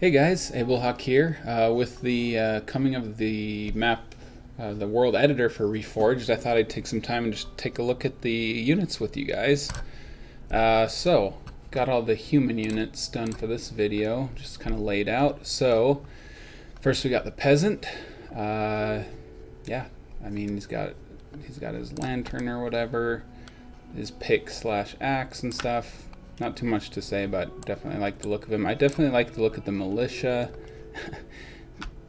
Hey guys, Abelhawk here. With the coming of the map, the world editor for Reforged, I thought I'd take some time and just take a look at the units with you guys. Got all the human units done for this video, just kind of laid out. So, first we got the peasant. Yeah, I mean he's got his lantern or whatever, his pick slash axe and stuff. Not too much to say, but definitely like the look of him. I definitely like the look of the militia.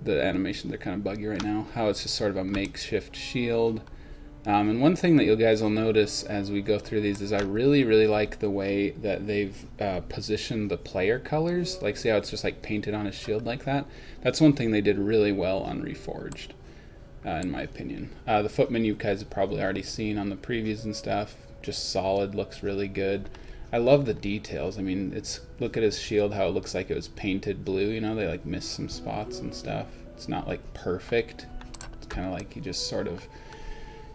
The animations are kind of buggy right now. How it's just sort of a makeshift shield. And one thing that you guys will notice as we go through these is I really like the way that they've positioned the player colors. Like, see how it's just like painted on his shield like that? That's one thing they did really well on Reforged, in my opinion. The footman you guys have probably already seen on the previews and stuff. Just solid, looks really good. I love the details. I mean, look at his shield, how it looks like it was painted blue. You know, they like missed some spots and stuff. It's not like perfect. It's kind of like he just sort of,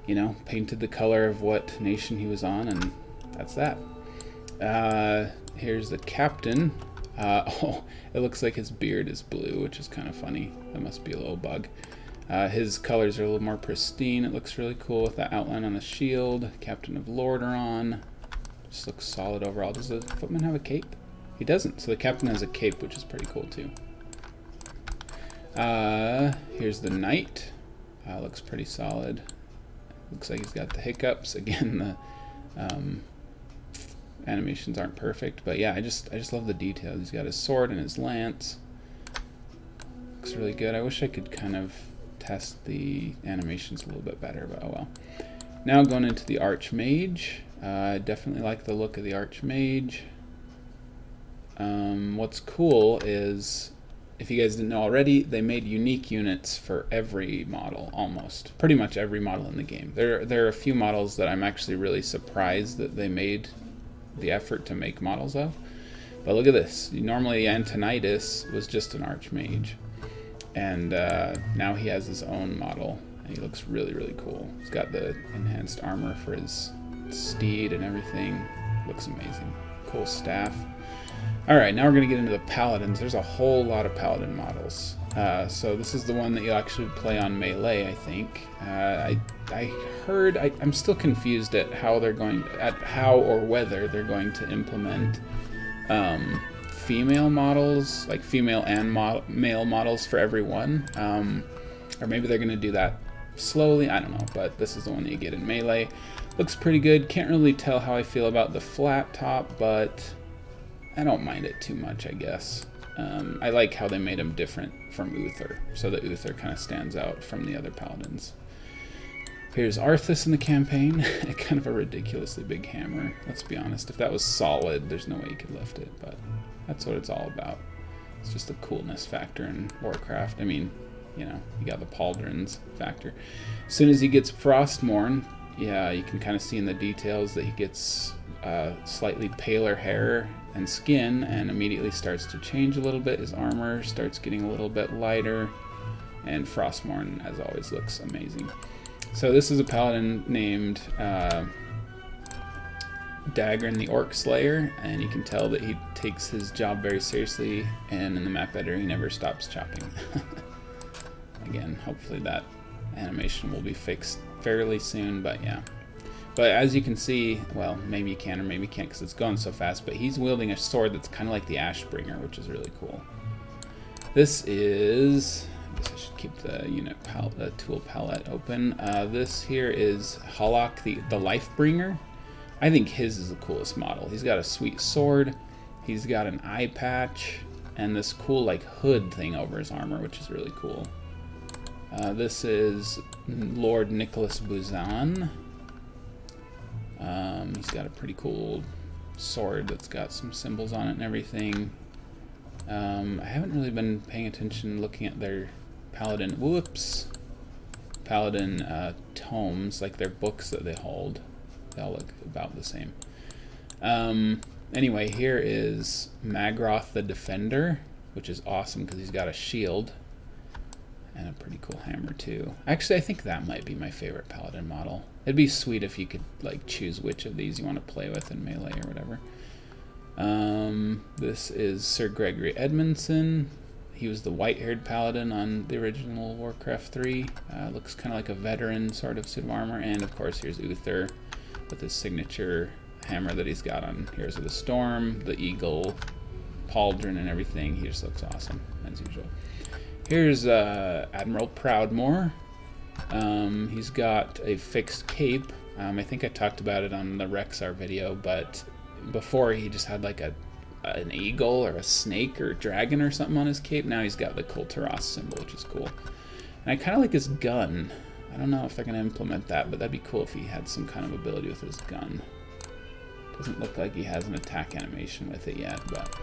you know, painted the color of what nation he was on, and that's that. Here's the captain. Oh, it looks like his beard is blue, which is kind of funny. That must be a little bug. His colors are a little more pristine. It looks really cool with that outline on the shield. Captain of Lordaeron. Just looks solid overall. Does the footman have a cape? He doesn't. So the captain has a cape, which is pretty cool too. Here's the knight. Looks pretty solid. Looks like he's got the hiccups. Again, the animations aren't perfect, but yeah, I just love the details. He's got his sword and his lance. Looks really good. I wish I could kind of test the animations a little bit better, but oh well. Now going into the archmage. I definitely like the look of the archmage. What's cool is, if you guys didn't know already, they made unique units for every model, almost. Pretty much every model in the game. There are a few models that I'm actually really surprised that they made the effort to make models of. But look at this. Normally Antonidas was just an archmage. And now he has his own model. And he looks really cool. He's got the enhanced armor for his steed and everything. Looks amazing. Cool staff. Alright, now we're going to get into the paladins. There's a whole lot of paladin models. So this is the one that you actually play on melee, I think. I heard, I'm still confused at how or whether they're going to implement female models, like female and male models for everyone. Or maybe they're going to do that slowly, I don't know, but this is the one that you get in melee. Looks pretty good. Can't really tell how I feel about the flat top, but I don't mind it too much, I guess. I like how they made him different from Uther, so that Uther kind of stands out from the other paladins. Here's Arthas in the campaign. Kind of a ridiculously big hammer. Let's be honest, if that was solid, there's no way you could lift it, but that's what it's all about. It's just the coolness factor in Warcraft. I mean, you know, you got the pauldrons factor. As soon as he gets Frostmourne, yeah, you can kind of see in the details that he gets slightly paler hair and skin, and immediately starts to change a little bit. His armor starts getting a little bit lighter, and Frostmourne, as always, looks amazing. So this is a paladin named Dagrin the Orc Slayer, and you can tell that he takes his job very seriously, and in the map editor he never stops chopping. Again, hopefully that animation will be fixed fairly soon, but yeah. But as you can see, well, maybe you can or maybe you can't because it's going so fast, but he's wielding a sword that's kind of like the Ashbringer, which is really cool. This is, I guess I should keep the unit the tool palette open. This here is Halak the Lifebringer. I think his is the coolest model. He's got a sweet sword, he's got an eye patch, and this cool like hood thing over his armor, which is really cool. This is Lord Nicholas Buzan. He's got a pretty cool sword that's got some symbols on it and everything. I haven't really been paying attention looking at their paladin, paladin tomes, like their books that they hold. They all look about the same. Anyway, here is Magroth the Defender, which is awesome because he's got a shield. And a pretty cool hammer too. Actually, I think that might be my favorite paladin model. It'd be sweet if you could like choose which of these you want to play with in melee or whatever. This is Sir Gregory Edmondson. he was the white-haired paladin on the original Warcraft 3. Looks kind of like a veteran sort of suit of armor. And of course, here's Uther with his signature hammer that he's got on Heroes of the Storm, the eagle, pauldron, and everything. He just looks awesome as usual. Here's Admiral Proudmoore. He's got a fixed cape. I think I talked about it on the Rexar video, but before he just had like an eagle or a snake or dragon or something on his cape. Now he's got the Kulturas symbol, which is cool. And I kind of like his gun. I don't know if they're going to implement that, but that'd be cool if he had some kind of ability with his gun. Doesn't look like he has an attack animation with it yet, but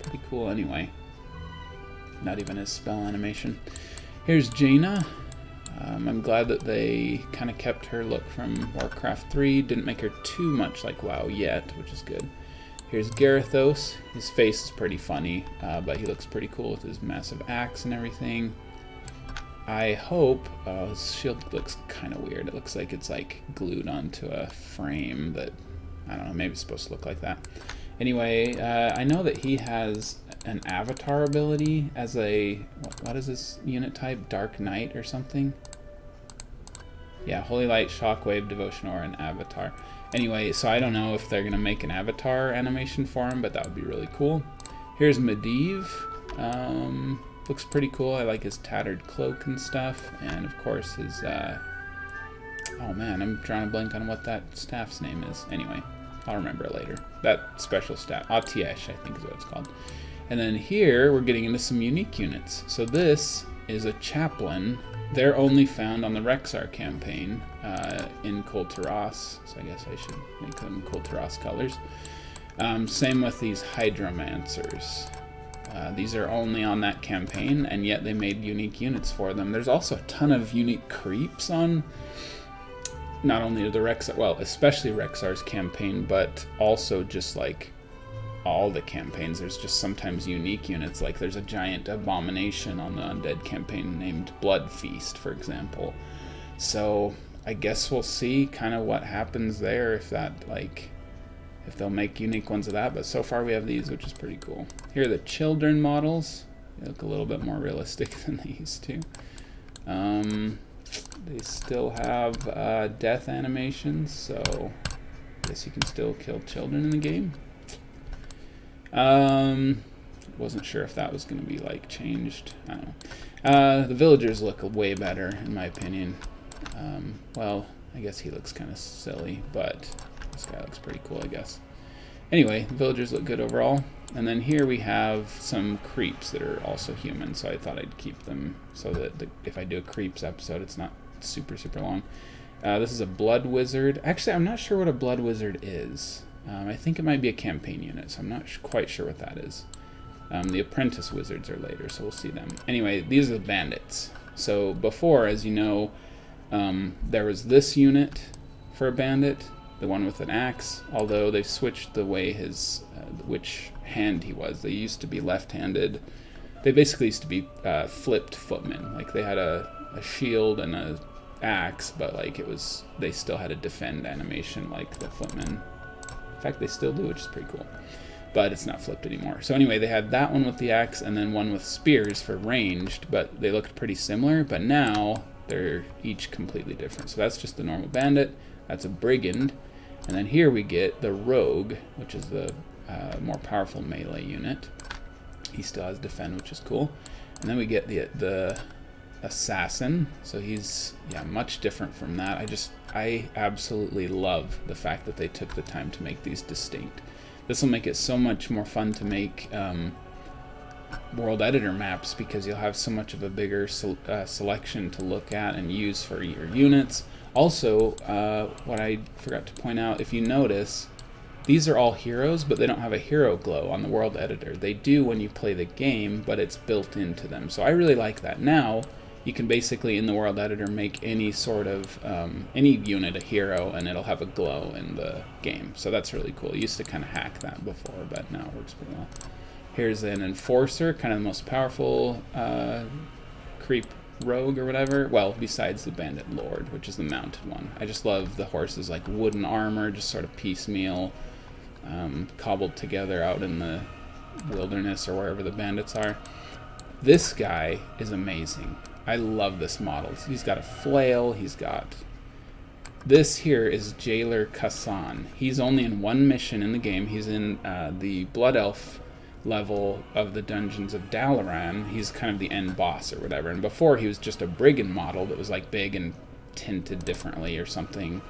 pretty cool anyway. Not even his spell animation. Here's Jaina. I'm glad that they kind of kept her look from Warcraft 3. Didn't make her too much like WoW yet, which is good. Here's Garithos. His face is pretty funny, but he looks pretty cool with his massive axe and everything. I hope... his shield looks kind of weird. It looks like it's like glued onto a frame that... I don't know, maybe it's supposed to look like that. Anyway, I know that he has an avatar ability as a... What is this unit type? Dark Knight or something? Yeah, Holy Light, Shockwave, Devotion Aura, and Avatar. Anyway, so I don't know if they're going to make an avatar animation for him, but that would be really cool. Here's Medivh. Looks pretty cool. I like his tattered cloak and stuff. And of course his... oh man, I'm drawing a blank on what that staff's name is. Anyway, I'll remember it later. That special staff. Atiesh, I think is what it's called. And then here, we're getting into some unique units. So this is a chaplain. They're only found on the Rexar campaign in Kulturas. So I guess I should make them Kulturas colors. Same with these Hydromancers. These are only on that campaign, and yet they made unique units for them. There's also a ton of unique creeps on not only the Rexar, well, especially Rexar's campaign, but also just like all the campaigns. There's just sometimes unique units, like there's a giant abomination on the Undead campaign named Blood Feast, for example. So I guess we'll see kind of what happens there, if that, like, if they'll make unique ones of that. But so far we have these, which is pretty cool. Here are the children models. They look a little bit more realistic than they used to. They still have death animations, so I guess you can still kill children in the game. Wasn't sure if that was going to be like changed. I don't know. The villagers look way better in my opinion. Well, I guess he looks kind of silly, but this guy looks pretty cool, I guess. Anyway, the villagers look good overall. And then here we have some creeps that are also human, so I thought I'd keep them so that if I do a creeps episode, it's not super long. This is a blood wizard. Actually, I'm not sure what a blood wizard is. I think it might be a campaign unit, so I'm not quite sure what that is. The apprentice wizards are later, so we'll see them. Anyway, these are the bandits. So before, as you know, there was this unit for a bandit, the one with an axe, although they've switched the way his, which hand he was. They used to be left-handed. They basically used to be flipped footmen. Like they had a shield and a axe, but like it was, they still had a defend animation like the footmen. In fact, they still do, which is pretty cool. But it's not flipped anymore. So anyway, they had that one with the axe and then one with spears for ranged, but they looked pretty similar. But now they're each completely different. So that's just the normal bandit. That's a brigand. And then here we get the rogue, which is the more powerful melee unit. He still has defend, which is cool. And then we get the assassin. So he's, yeah, much different from that. I absolutely love the fact that they took the time to make these distinct. This will make it so much more fun to make world editor maps, because you'll have so much of a bigger selection to look at and use for your units. Also, what I forgot to point out, if you notice, these are all heroes, but they don't have a hero glow on the world editor. They do when you play the game, but it's built into them. So I really like that. Now, you can basically, in the world editor, make any sort of, any unit a hero, and it'll have a glow in the game. So that's really cool. I used to kind of hack that before, but now it works pretty well. Here's an enforcer, kind of the most powerful creep rogue or whatever. Well, besides the bandit lord, which is the mounted one. I just love the horses, like wooden armor, just sort of piecemeal, cobbled together out in the wilderness or wherever the bandits are. This guy is amazing. I love this model. He's got a flail. He's got... This here is Jailer Kassan. He's only in one mission in the game. He's in the Blood Elf level of the Dungeons of Dalaran. He's kind of the end boss or whatever. And before, he was just a brigand model that was like big and tinted differently or something.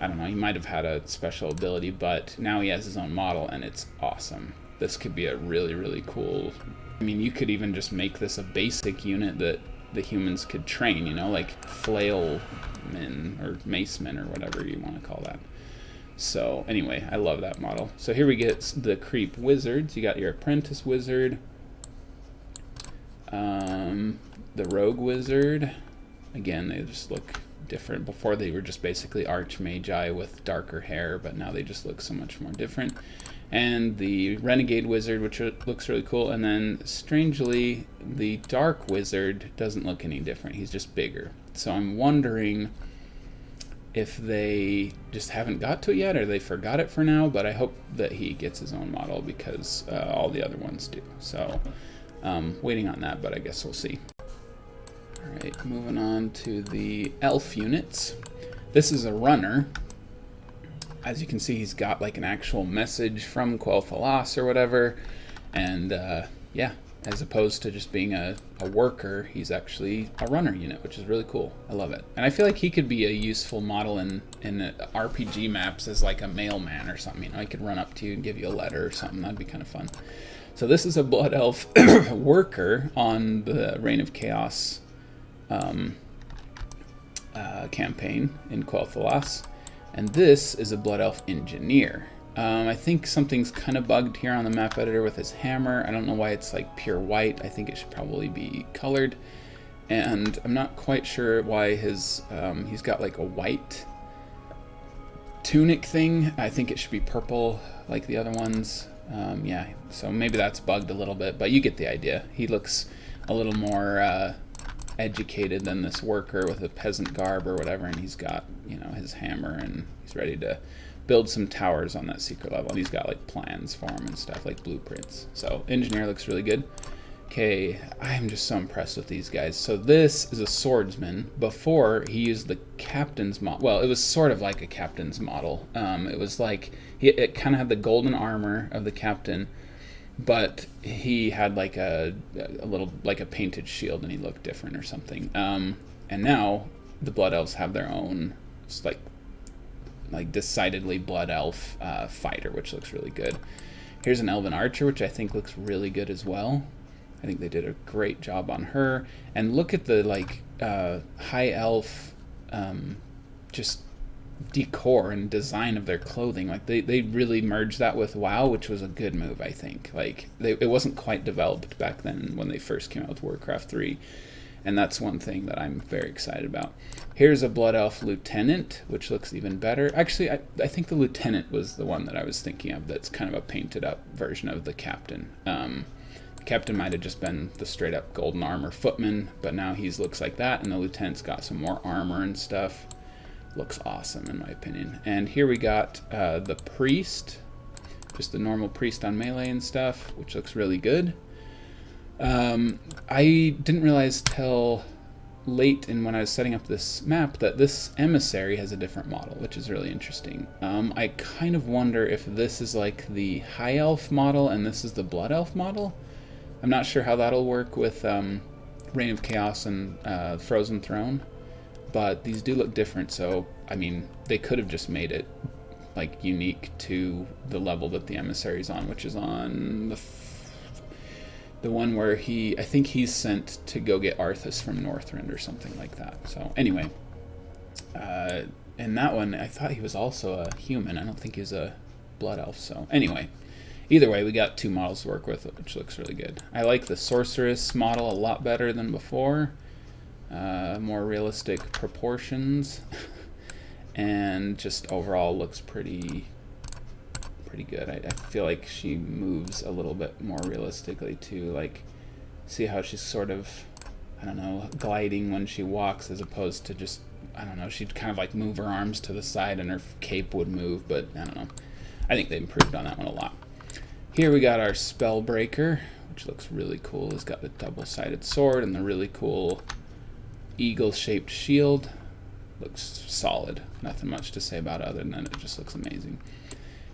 I don't know. He might have had a special ability, but now he has his own model, and it's awesome. This could be a really, really cool... I mean, you could even just make this a basic unit that the humans could train, you know, like flail men or mace men or whatever you want to call that. So anyway, I love that model. So here we get the creep wizards. You got your apprentice wizard, the rogue wizard. Again, they just look different. Before they were just basically archmagi with darker hair, but now they just look so much more different. And the renegade wizard, which looks really cool. And then strangely, the dark wizard doesn't look any different. He's just bigger. So I'm wondering if they just haven't got to it yet, or they forgot it for now, but I hope that he gets his own model because all the other ones do. So waiting on that, but I guess we'll see. All right, moving on to the elf units. This is a runner. As you can see, he's got like an actual message from Quel'Thalas or whatever, and yeah, as opposed to just being a worker, he's actually a runner unit, which is really cool. I love it. And I feel like he could be a useful model in RPG maps as like a mailman or something. You know, I could run up to you and give you a letter or something. That'd be kind of fun. So this is a Blood Elf worker on the Reign of Chaos campaign in Quel'Thalas. And this is a Blood Elf engineer. I think something's kind of bugged here on the map editor with his hammer. I don't know why it's like pure white. I think it should probably be colored. And I'm not quite sure why his he's got like a white tunic thing. I think it should be purple like the other ones. Yeah, so maybe that's bugged a little bit, but you get the idea. He looks a little more educated than this worker with a peasant garb or whatever, and he's got, you know, his hammer, and he's ready to build some towers on that secret level, and he's got like plans for him and stuff, like blueprints. So engineer looks really good. Okay, I'm just so impressed with these guys. So this is a swordsman. Before, he used the captain's model. Well, it was sort of like a captain's model. It was like, it kind of had the golden armor of the captain, but he had like a little, like a painted shield, and he looked different or something. And now the Blood Elves have their own, it's like decidedly Blood Elf fighter, which looks really good. Here's an Elven archer, which I think looks really good as well. I think they did a great job on her. And look at the like high elf just decor and design of their clothing. Like they really merged that with WoW, which was a good move, I think. Like it wasn't quite developed back then when they first came out with Warcraft 3. And that's one thing that I'm very excited about. Here's a Blood Elf Lieutenant, which looks even better. Actually, I think the Lieutenant was the one that I was thinking of that's kind of a painted up version of the Captain. Captain might have just been the straight up golden armor footman, but now he looks like that, and the Lieutenant's got some more armor and stuff. Looks awesome in my opinion. And here we got the Priest, just the normal priest on melee and stuff, which looks really good. I didn't realize till late in when I was setting up this map that this emissary has a different model, which is really interesting. I kind of wonder if this is like the High Elf model and this is the Blood Elf model. I'm not sure how that'll work with Reign of Chaos and Frozen Throne, but these do look different, so I mean they could have just made it like unique to the level that the emissary's on, which is on the one where I think he's sent to go get Arthas from Northrend or something like that. So anyway, in that one I thought he was also a human. I don't think he's a Blood Elf. So anyway, either way, we got two models to work with, which looks really good. I like the Sorceress model a lot better than before. More realistic proportions, and just overall looks pretty good. I feel like she moves a little bit more realistically too. Like, see how she's sort of, I don't know, gliding when she walks, as opposed to just, I don't know, she'd kind of like move her arms to the side and her cape would move, but I don't know. I think they improved on that one a lot. Here we got our Spellbreaker, which looks really cool. He's got the double-sided sword and the really cool eagle-shaped shield. Looks solid. Nothing much to say about it other than it just looks amazing.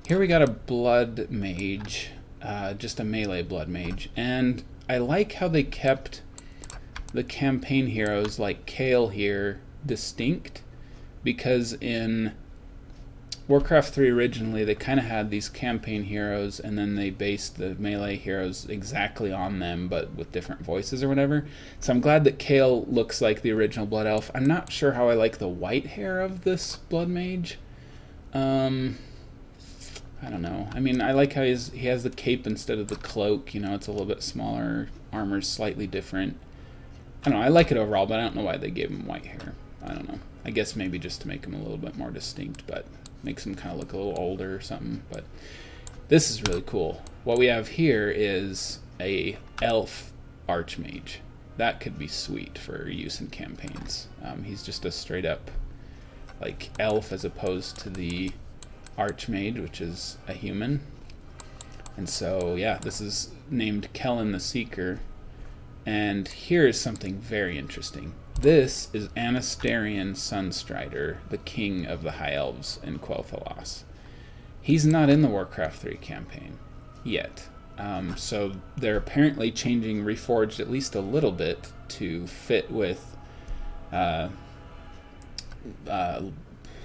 Here we got a blood mage, just a melee blood mage, and I like how they kept the campaign heroes like Kale here distinct, because in Warcraft 3 originally they kind of had these campaign heroes and then they based the melee heroes exactly on them but with different voices or whatever. So I'm glad that Kale looks like the original Blood Elf. I'm not sure how I like the white hair of this Blood Mage. I don't know. I mean, I like how he has the cape instead of the cloak. You know, it's a little bit smaller. Armor's slightly different. I don't know. I like it overall, but I don't know why they gave him white hair. I don't know. I guess maybe just to make him a little bit more distinct, but makes him kind of look a little older or something. But this is really cool. What we have here is a elf archmage. That could be sweet for use in campaigns. He's just a straight up like elf as opposed to the archmage, which is a human. And so yeah, this is named Kellen the Seeker. And here is something very interesting. This is Anastarian Sunstrider, the king of the High Elves in Quel'Thalas. He's not in the Warcraft 3 campaign yet. So they're apparently changing Reforged at least a little bit to fit with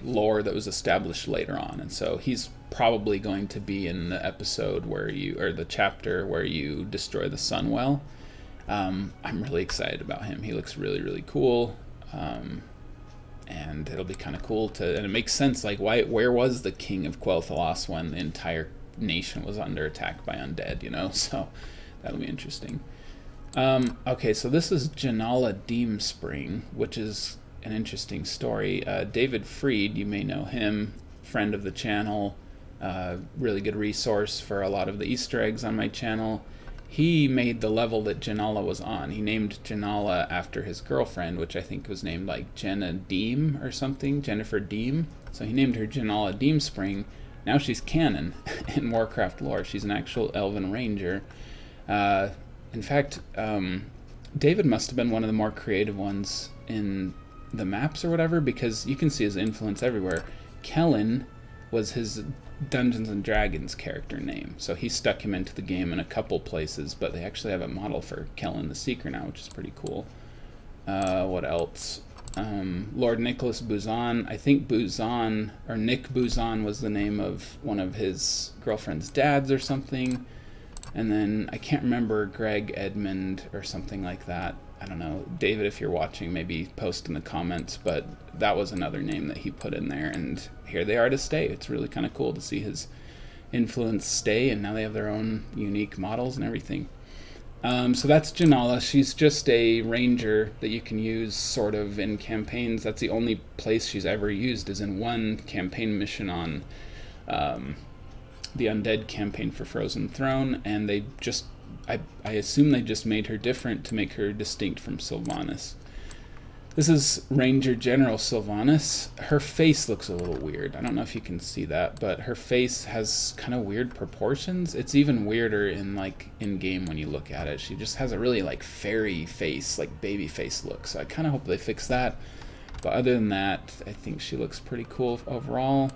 lore that was established later on. And so he's probably going to be in the episode where the chapter where you destroy the Sunwell. I'm really excited about him. He looks really, really cool. And it'll be kind of cool and it makes sense, like, where was the king of Quel'Thalas when the entire nation was under attack by undead, you know? So that'll be interesting. Okay, so this is Janala Deemspring, which is an interesting story. David Freed, you may know him, friend of the channel, really good resource for a lot of the Easter eggs on my channel. He made the level that Janala was on. He named Janala after his girlfriend, which I think was named like Jenna Deem or something, Jennifer Deem. So he named her Janala Deemspring. Now she's canon in Warcraft lore. She's an actual Elven ranger. In fact, David must have been one of the more creative ones in the maps or whatever, because you can see his influence everywhere. Kellen was his Dungeons and Dragons character name, so he stuck him into the game in a couple places, but they actually have a model for Kellen the Seeker now, which is pretty cool. What else? Lord Nicholas Buzan. I think Buzan, or Nick Buzan, was the name of one of his girlfriend's dads or something. And then I can't remember, Greg Edmund or something like that. I don't know. David, if you're watching, maybe post in the comments, but that was another name that he put in there, and here they are to stay. It's really kind of cool to see his influence stay, and now they have their own unique models and everything. So that's Janala. She's just a ranger that you can use sort of in campaigns. That's the only place she's ever used, is in one campaign mission on the Undead campaign for Frozen Throne, and they just I assume they just made her different to make her distinct from Sylvanas. This is Ranger General Sylvanas. Her face looks a little weird. I don't know if you can see that, but her face has kind of weird proportions. It's even weirder in game when you look at it. She just has a really like fairy face, like baby face look. So I kind of hope they fix that. But other than that, I think she looks pretty cool overall.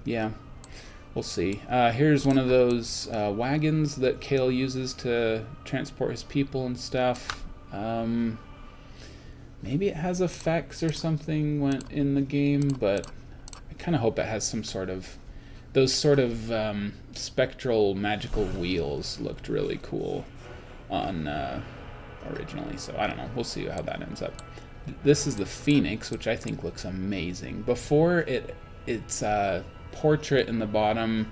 Yeah. We'll see. Here's one of those wagons that Kale uses to transport his people and stuff. Maybe it has effects or something in the game, but I kind of hope it has some sort of... Those sort of spectral magical wheels looked really cool on originally, so I don't know. We'll see how that ends up. This is the Phoenix, which I think looks amazing. Before it's portrait in the bottom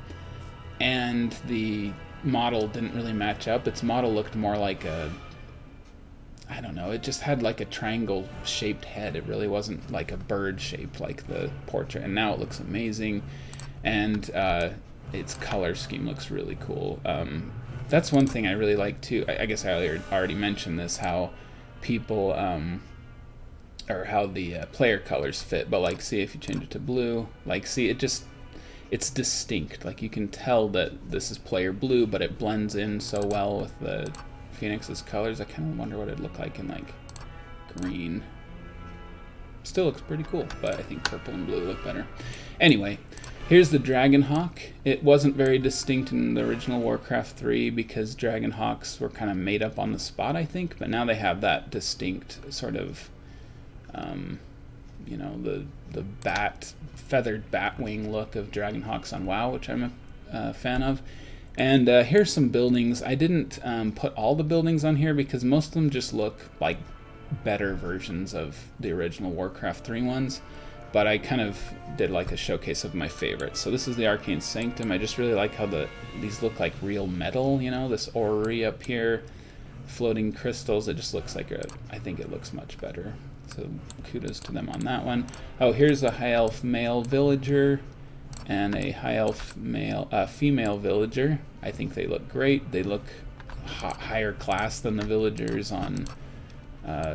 and the model didn't really match up. Its model looked more like I don't know, it just had like a triangle shaped head. It really wasn't like a bird shape like the portrait, and now it looks amazing, and its color scheme looks really cool. That's one thing I really like too. I guess I already mentioned this, how people or how the player colors fit, but like see if you change it to blue, like see it it's distinct. Like, you can tell that this is player blue, but it blends in so well with the Phoenix's colors. I kind of wonder what it'd look like in like green. Still looks pretty cool, but I think purple and blue look better. Anyway, here's the Dragonhawk. It wasn't very distinct in the original Warcraft 3 because Dragonhawks were kind of made up on the spot, I think, but now they have that distinct sort of, you know, the feathered bat wing look of Dragonhawks on WoW, which I'm a fan of. And here's some buildings. I didn't put all the buildings on here because most of them just look like better versions of the original Warcraft 3 ones, but I kind of did like a showcase of my favorites. So this is the Arcane Sanctum. I just really like how these look like real metal, you know, this orrery up here, floating crystals. It just looks like I think it looks much better. So kudos to them on that one. Oh, here's a High Elf male villager and a High Elf female villager. I think they look great. They look higher class than the villagers on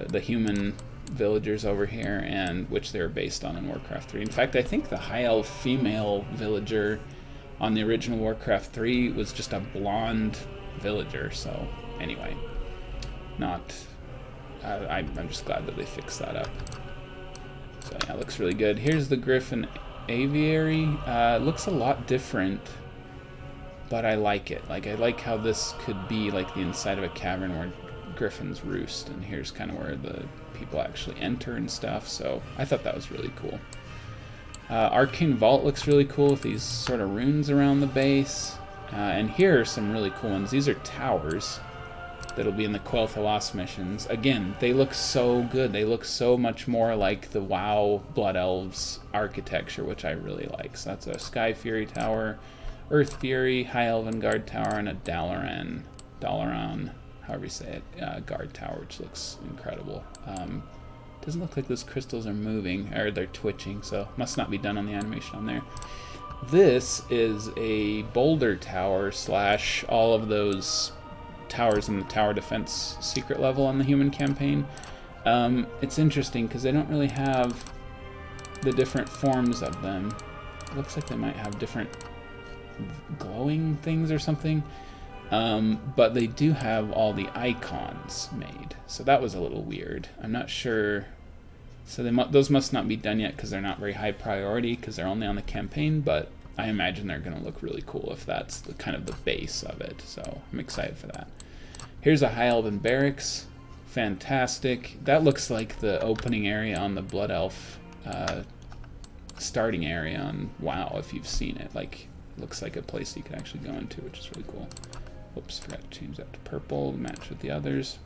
the human villagers over here, and which they're based on in Warcraft 3. In fact, I think the High Elf female villager on the original Warcraft 3 was just a blonde villager. So anyway, I'm just glad that they fixed that up. So yeah, it looks really good. Here's the Griffin Aviary. It looks a lot different, but I like it. Like, I like how this could be like the inside of a cavern where griffins roost, and here's kind of where the people actually enter and stuff. So I thought that was really cool. Arcane Vault looks really cool with these sort of runes around the base. And here are some really cool ones. These are towers that'll be in the Quel'Tha Lost missions. Again, they look so good. They look so much more like the WoW Blood Elves architecture, which I really like. So that's a Sky Fury Tower, Earth Fury, High Elven Guard Tower, and a Dalaran, however you say it, Guard Tower, which looks incredible. Doesn't look like those crystals are moving, or they're twitching, so must not be done on the animation on there. This is a boulder tower / all of those towers in the tower defense secret level on the human campaign. It's interesting because they don't really have the different forms of them. It looks like they might have different glowing things or something, but they do have all the icons made, so that was a little weird. I'm not sure, so those must not be done yet because they're not very high priority because they're only on the campaign, but I imagine they're going to look really cool if that's the kind of the base of it, so I'm excited for that. Here's a High Elven Barracks. Fantastic. That looks like the opening area on the Blood Elf starting area on WoW, if you've seen it. Like, it looks like a place you could actually go into, which is really cool. Oops, forgot to change that to purple to match with the others.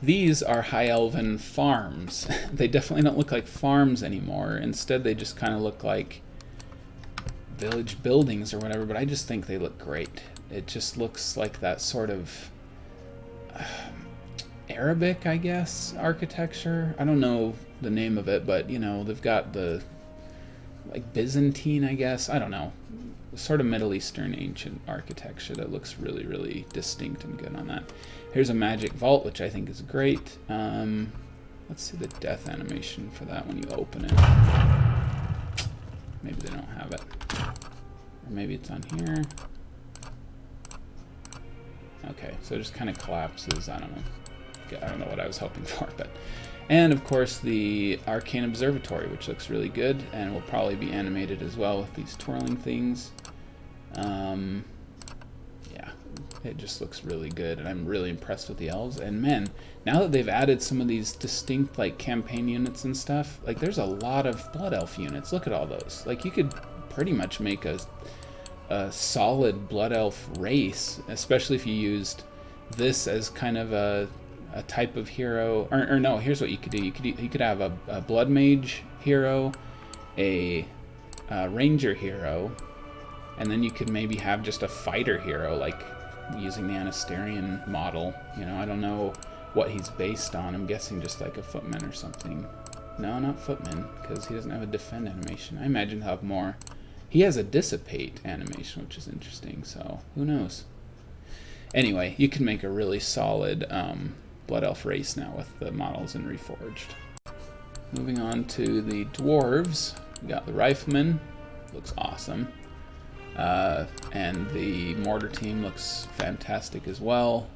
These are High Elven farms. They definitely don't look like farms anymore. Instead, they just kind of look like village buildings or whatever, but I just think they look great. It just looks like that sort of Arabic, I guess, architecture. I don't know the name of it, but, you know, they've got the, like, Byzantine, I guess. I don't know. Sort of Middle Eastern ancient architecture that looks really, really distinct and good on that. Here's a Magic Vault, which I think is great. Let's see the death animation for that when you open it. Maybe they don't have it. Or maybe it's on here. Okay, so it just kind of collapses. I don't know what I was hoping for, but... And, of course, the Arcane Observatory, which looks really good, and will probably be animated as well with these twirling things. Yeah, it just looks really good, and I'm really impressed with the elves. And, man, now that they've added some of these distinct, like, campaign units and stuff, like, there's a lot of Blood Elf units. Look at all those. Like, you could pretty much make a solid Blood Elf race, especially if you used this as kind of a type of hero, or no, here's what you could do. You could have a Blood Mage hero, a Ranger hero, and then you could maybe have just a Fighter hero, like using the Anasterian model. You know, I don't know what he's based on. I'm guessing just like a Footman or something. No, not Footman, because he doesn't have a Defend animation. I imagine he'll have more. He has a Dissipate animation, which is interesting, so who knows. Anyway, you can make a really solid Blood Elf race now with the models in Reforged. Moving on to the Dwarves, we got the Riflemen. looks awesome. And the mortar team looks fantastic as well.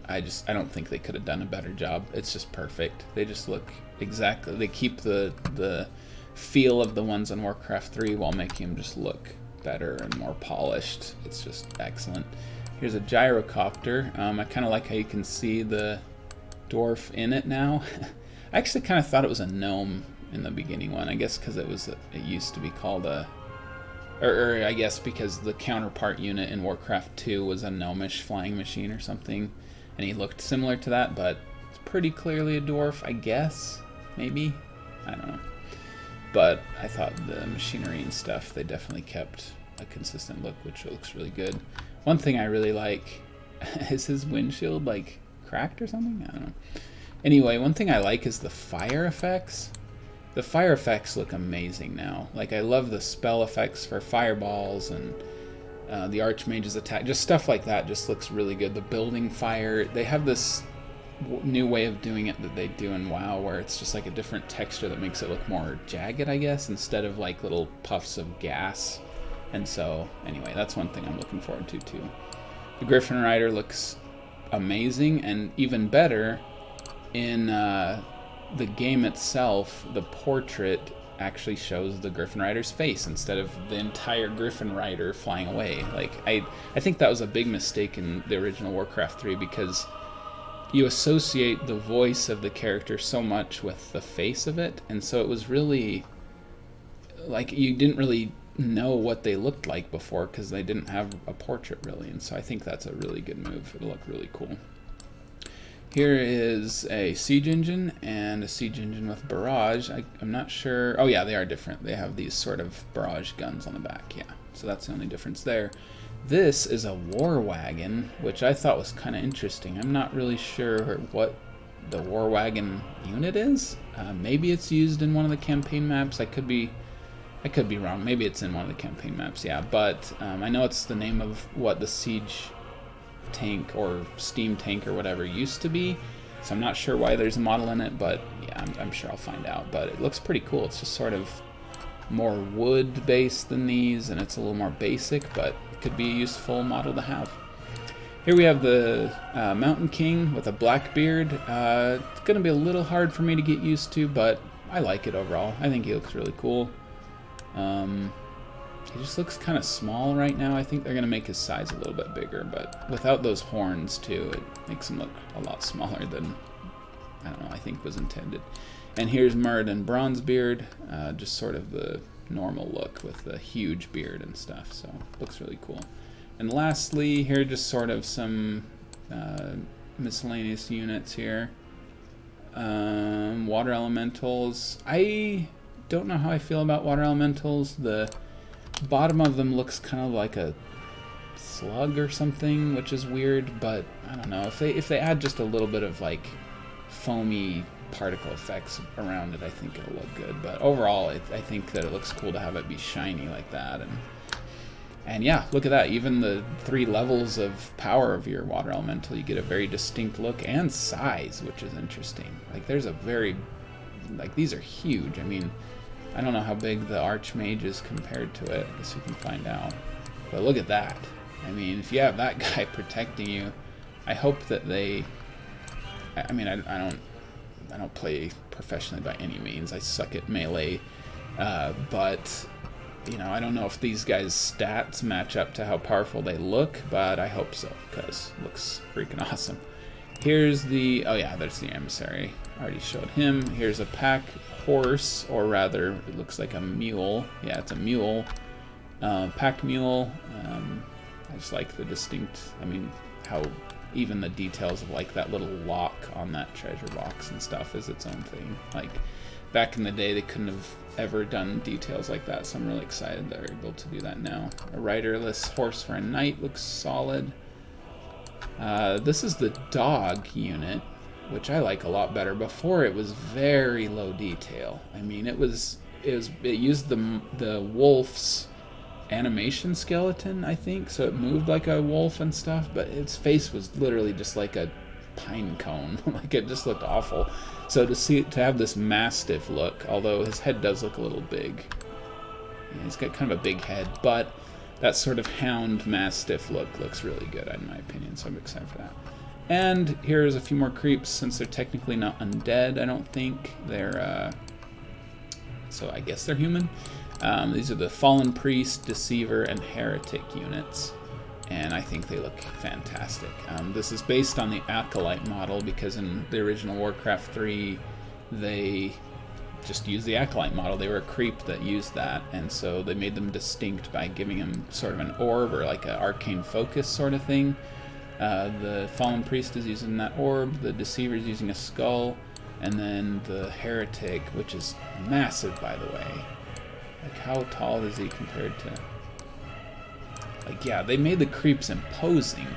I don't think they could have done a better job. It's just perfect. They just look exactly, they keep the feel of the ones in Warcraft 3 while making them just look better and more polished. It's just excellent. Here's a gyrocopter. I kind of like how you can see the dwarf in it now. I actually kind of thought it was a gnome in the beginning one. I guess because it used to be called a, or I guess because the counterpart unit in Warcraft 2 was a gnomish flying machine or something, and he looked similar to that, but it's pretty clearly a dwarf, I guess. Maybe? I don't know. But I thought the machinery and stuff, they definitely kept a consistent look, which looks really good. One thing I really like is his windshield, like, cracked or something? I don't know. Anyway, one thing I like is the fire effects. The fire effects look amazing now. Like, I love the spell effects for fireballs and the Archmage's attack. Just stuff like that just looks really good. The building fire, they have this new way of doing it that they do in WoW where it's just like a different texture that makes it look more jagged, I guess, instead of like little puffs of gas. And so, anyway, that's one thing I'm looking forward to too. The Griffin Rider looks amazing, and even better, in the game itself, the portrait actually shows the Griffin Rider's face instead of the entire Griffin Rider flying away. Like, I think that was a big mistake in the original Warcraft 3 because you associate the voice of the character so much with the face of it, and so it was really like you didn't really know what they looked like before because they didn't have a portrait really, and so I think that's a really good move. It'll look really cool. Here is a siege engine and a siege engine with barrage. I'm not sure. Oh yeah, they are different. They have these sort of barrage guns on the back. Yeah, so that's the only difference there. This is a war wagon, which I thought was kind of interesting. I'm not really sure what the war wagon unit is. Maybe it's used in one of the campaign maps. I could be wrong. Maybe it's in one of the campaign maps. Yeah, but I know it's the name of what the siege tank or steam tank or whatever used to be, so I'm not sure why there's a model in it, but yeah, I'm sure I'll find out. But it looks pretty cool. It's just sort of more wood based than these, and it's a little more basic, but it could be a useful model to have. Here we have the Mountain King with a black beard. It's gonna be a little hard for me to get used to, but I like it overall. I think he looks really cool. He just looks kind of small right now. I think they're going to make his size a little bit bigger, but without those horns too, it makes him look a lot smaller than, I don't know, I think was intended. And here's Muradin Bronzebeard, just sort of the normal look with the huge beard and stuff, so looks really cool. And lastly, here just sort of some miscellaneous units here. Water elementals. I don't know how I feel about water elementals. The bottom of them looks kind of like a slug or something, which is weird, but I don't know. If they add just a little bit of like foamy particle effects around it, I think it'll look good. But overall, I think that it looks cool to have it be shiny like that. And yeah, look at that. Even the 3 levels of power of your water elemental, you get a very distinct look and size, which is interesting. Like there's a very, like these are huge. I mean, I don't know how big the Archmage is compared to it. I guess we can find out. But look at that. I mean, if you have that guy protecting you, I hope that they... I mean, I don't play professionally by any means. I suck at melee. But, you know, I don't know if these guys' stats match up to how powerful they look, but I hope so, because it looks freaking awesome. Here's the... oh yeah, there's the emissary. I already showed him. Here's a pack horse, or rather, it looks like a mule. Yeah, it's a mule. Pack mule. I just like the distinct... I mean, how even the details of like that little lock on that treasure box and stuff is its own thing. Like, back in the day, they couldn't have ever done details like that, so I'm really excited they're able to do that now. A riderless horse for a knight looks solid. This is the dog unit, which I like a lot better. Before, it was very low detail. I mean, it used the wolf's animation skeleton, I think, so it moved like a wolf and stuff, but its face was literally just like a pine cone. Like, it just looked awful. So to have this mastiff look, although his head does look a little big, he's got kind of a big head, but that sort of hound mastiff look looks really good in my opinion, so I'm excited for that. And here's a few more creeps, since they're technically not undead, I don't think. They're, so I guess they're human. These are the Fallen Priest, Deceiver, and Heretic units, and I think they look fantastic. This is based on the Acolyte model, because in the original Warcraft 3, they just used the Acolyte model. They were a creep that used that, and so they made them distinct by giving them sort of an orb or like an arcane focus sort of thing. The Fallen Priest is using that orb, the Deceiver is using a skull, and then the Heretic, which is massive by the way. Like, how tall is he compared to... Like, yeah, they made the creeps imposing.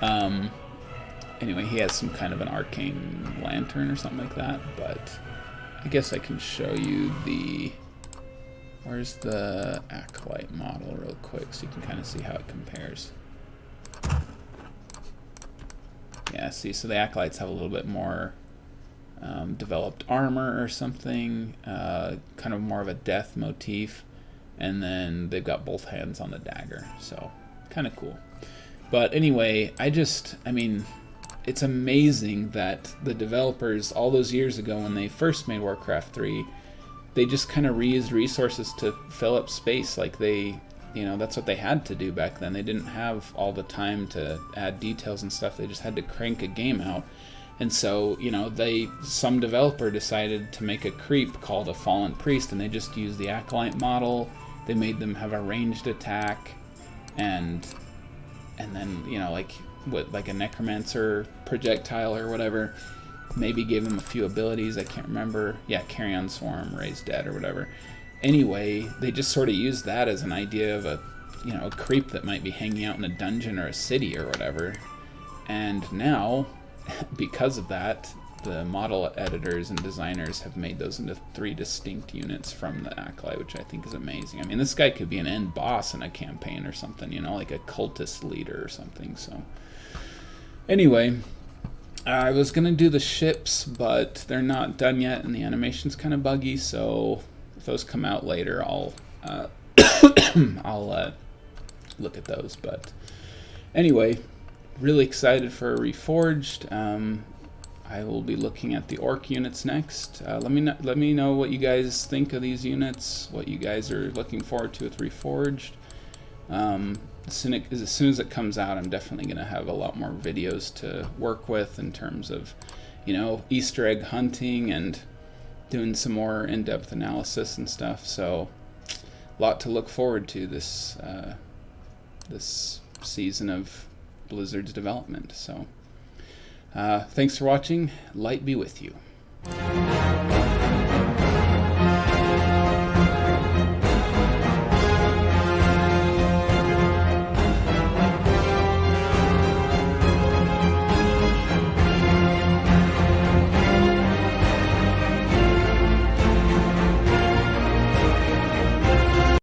Anyway, he has some kind of an arcane lantern or something like that, but I guess I can show you the... Where's the Acolyte model real quick so you can kind of see how it compares. Yeah, see, so the Acolytes have a little bit more developed armor or something, kind of more of a death motif, and then they've got both hands on the dagger, so kind of cool. But anyway, I mean, it's amazing that the developers all those years ago when they first made Warcraft 3, they just kind of reused resources to fill up space. Like, they, you know, that's what they had to do back then. They didn't have all the time to add details and stuff. They just had to crank a game out. And so, you know, some developer decided to make a creep called a Fallen Priest, and they just used the Acolyte model. They made them have a ranged attack, and then, you know, like a necromancer projectile or whatever. Maybe gave them a few abilities, I can't remember. Yeah, Carrion Swarm, Raise Dead, or whatever. Anyway, they just sort of used that as an idea of a, you know, a creep that might be hanging out in a dungeon or a city or whatever. And now, because of that, the model editors and designers have made those into 3 distinct units from the Acolyte, which I think is amazing. I mean, this guy could be an end boss in a campaign or something, you know, like a cultist leader or something. So anyway, I was gonna do the ships, but they're not done yet, and the animation's kind of buggy. So if those come out later, I'll I'll look at those. But anyway, really excited for Reforged. I will be looking at the Orc units next. Let me know what you guys think of these units, what you guys are looking forward to with Reforged. As soon as it comes out, I'm definitely going to have a lot more videos to work with in terms of, you know, Easter egg hunting and doing some more in-depth analysis and stuff. So a lot to look forward to this season of Blizzard's development. So thanks for watching. Light be with you.